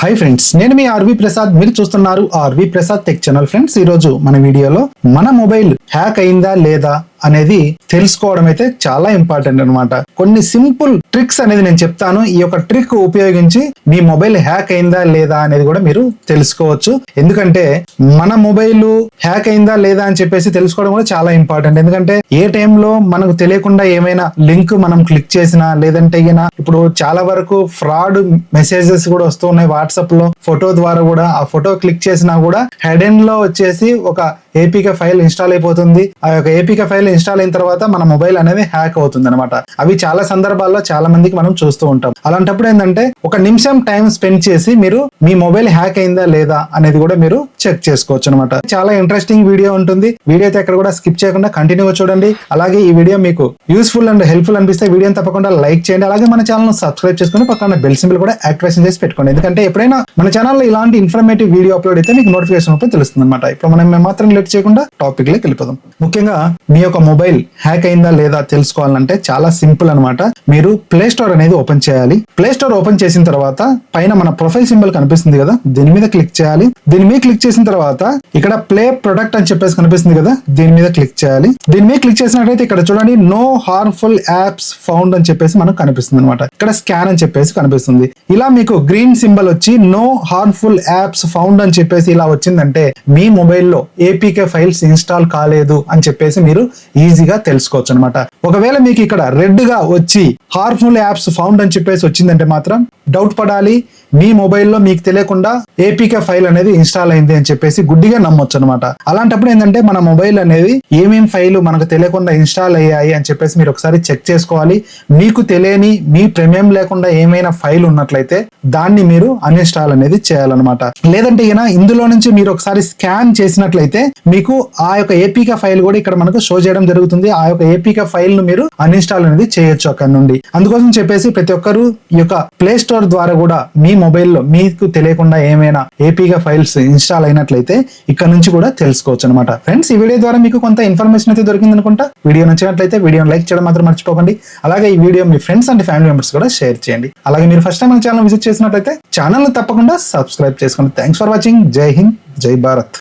Hi friends, నేను మీ RV Prasad. మీరు చూస్తున్నారు RV Prasad tech channel. Friends, ఈ రోజు మన వీడియోలో మన మొబైల్ హ్యాక్ అయిందా లేదా అనేది తెలుసుకోవడం అయితే చాలా ఇంపార్టెంట్ అన్నమాట. కొన్ని సింపుల్ ట్రిక్స్ అనేది నేను చెప్తాను. ఈ యొక్క ట్రిక్ ఉపయోగించి మీ మొబైల్ హ్యాక్ అయిందా లేదా అనేది కూడా మీరు తెలుసుకోవచ్చు. ఎందుకంటే మన మొబైల్ హ్యాక్ అయిందా లేదా అని చెప్పేసి తెలుసుకోవడం కూడా చాలా ఇంపార్టెంట్. ఎందుకంటే ఏ టైంలో మనకు తెలియకుండా ఏమైనా లింక్ మనం క్లిక్ చేసినా, లేదంటే ఇప్పుడు చాలా వరకు ఫ్రాడ్ మెసేజెస్ కూడా వస్తూ ఉన్నాయి వాట్సాప్ లో. ఫోటో ద్వారా కూడా ఆ ఫోటో క్లిక్ చేసినా కూడా హెడెన్ లో వచ్చేసి ఒక ఏపీకే ఫైల్ ఇన్స్టాల్ అయిపోతుంది. ఆ యొక్క ఏపీకే ఫైల్ ఇన్స్టాల్ అయిన తర్వాత మన మొబైల్ అనేది హ్యాక్ అవుతుంది అనమాట. అవి చాలా సందర్భాల్లో చాలా మందికి మనం చూస్తూ ఉంటాం. అలాంటప్పుడు ఏంటంటే ఒక నిమిషం టైం స్పెండ్ చేసి మీరు మీ మొబైల్ హ్యాక్ అయిందా లేదా అనేది కూడా మీరు చెక్ చేసుకోవచ్చు అనమాట. చాలా ఇంట్రెస్టింగ్ వీడియో ఉంటుంది. వీడియో అయితే ఎక్కడ కూడా స్కిప్ చేయకుండా కంటిన్యూగా చూడండి. అలాగే ఈ వీడియో మీకు యూస్ఫుల్ అండ్ హెల్ప్ఫుల్ అనిపిస్తే వీడియోని తప్పకుండా లైక్ చేయండి. అలాగే మన ఛానల్ సబ్స్క్రైబ్ చేసుకుని పక్కన బెల్ సింబల్ కూడా యాక్టివేషన్ చేసి పెట్టుకోండి. ఎందుకంటే ఎప్పుడైనా మన ఛానల్లో ఇలాంటి ఇన్ఫర్మేటివ్ వీడియో అప్లోడ్ అయితే మీకు నోటిఫికేషన్ అప్పుడు తెలుస్తుంది అనమాట. ఇప్పుడు మనం మాత్రం లేట్ చేయకుండా టాపిక్ లోకి వెళ్ళిపోదాం. ముఖ్యంగా మీ యొక్క మొబైల్ హ్యాక్ అయిందా లేదా తెలుసుకోవాలంటే చాలా సింపుల్ అనమాట. మీరు ప్లే స్టోర్ అనేది ఓపెన్ చేయాలి. ప్లే స్టోర్ ఓపెన్ చేసిన తర్వాత పైన మన ప్రొఫైల్ సింబల్ కనిపిస్తుంది కదా, దీని మీద క్లిక్ చేయాలి. దీని మీద క్లిక్ చేసిన తర్వాత ఇక్కడ ప్లే ప్రొడక్ట్ అని చెప్పేసి కనిపిస్తుంది కదా, దీని మీద క్లిక్ చేయాలి. దీని మీద క్లిక్ చేసినట్లయితే ఇక్కడ చూడండి, నో హార్మ్ఫుల్ యాప్స్ ఫౌండ్ అని చెప్పేసి మనకు కనిపిస్తుంది అనమాట. ఇక్కడ స్కాన్ అని చెప్పేసి కనిపిస్తుంది. ఇలా మీకు గ్రీన్ సింబల్ వచ్చి నో హార్మ్ఫుల్ యాప్స్ ఫౌండ్ అని చెప్పేసి ఇలా వచ్చిందంటే మీ మొబైల్లో ఏపీకే ఫైల్స్ ఇన్స్టాల్ కాలేదు అని చెప్పేసి మీరు ఈజీగా తెలుసుకోవచ్చు అనమాట. ఒకవేళ మీకు ఇక్కడ రెడ్ గా వచ్చి హార్మ్ఫుల్ యాప్స్ ఫౌండ్ అని చెప్పేసి వచ్చిందంటే మాత్రం డౌట్ పడాలి. మీ మొబైల్లో మీకు తెలియకుండా ఏపీకే ఫైల్ అనేది ఇన్స్టాల్ అయింది అని చెప్పేసి గుడ్డిగా నమ్మొచ్చు అనమాట. అలాంటప్పుడు ఏంటంటే మన మొబైల్ అనేది ఏమేం ఫైల్ మనకు తెలియకుండా ఇన్స్టాల్ అయ్యాయి అని చెప్పేసి మీరు ఒకసారి చెక్ చేసుకోవాలి. మీకు తెలియని, మీ ప్రమేయం లేకుండా ఏమైనా ఫైల్ ఉన్నట్లయితే దాన్ని మీరు అన్ఇన్స్టాల్ అనేది చేయాలన్నమాట. లేదంటే ఇందులో నుంచి మీరు ఒకసారి స్కాన్ చేసినట్లయితే మీకు ఆ యొక్క ఏపీకే ఫైల్ కూడా ఇక్కడ మనకు షో చేయడం జరుగుతుంది. ఆ యొక్క ఏపీకే ఫైల్ ను మీరు అన్ఇన్స్టాల్ అనేది చేయొచ్చు అక్కడ నుండి. అందుకోసం చెప్పేసి ప్రతి ఒక్కరు ఈ యొక్క ప్లే స్టోర్ ద్వారా కూడా మీ మొబైల్లో మీకు తెలియకుండా ఏమైనా ఏపీకే ఫైల్స్ ఇన్స్టాల్ అయినట్లయితే ఇక్కడ నుంచి కూడా తెలుసుకోవచ్చు అనమాట. ఫ్రెండ్స్, ఈ వీడియో ద్వారా మీకు కొంత ఇన్ఫర్మేషన్ అయితే దొరికింది అనుకుంటా. వీడియో నచ్చినట్లయితే వీడియోని లైక్ చేయడం మాత్రం మర్చిపోకండి. అలాగే ఈ video me friends and family members కూడా షేర్ చేయండి. అలాగే మీరు ఫస్ట్ టైం మన ఛానల్ విజిట్ చేసినట్లయితే ఛానల్ తప్పకుండా సబ్స్క్రైబ్ చేసుకోండి. Thanks for watching. జై హింద్, జై భారత్.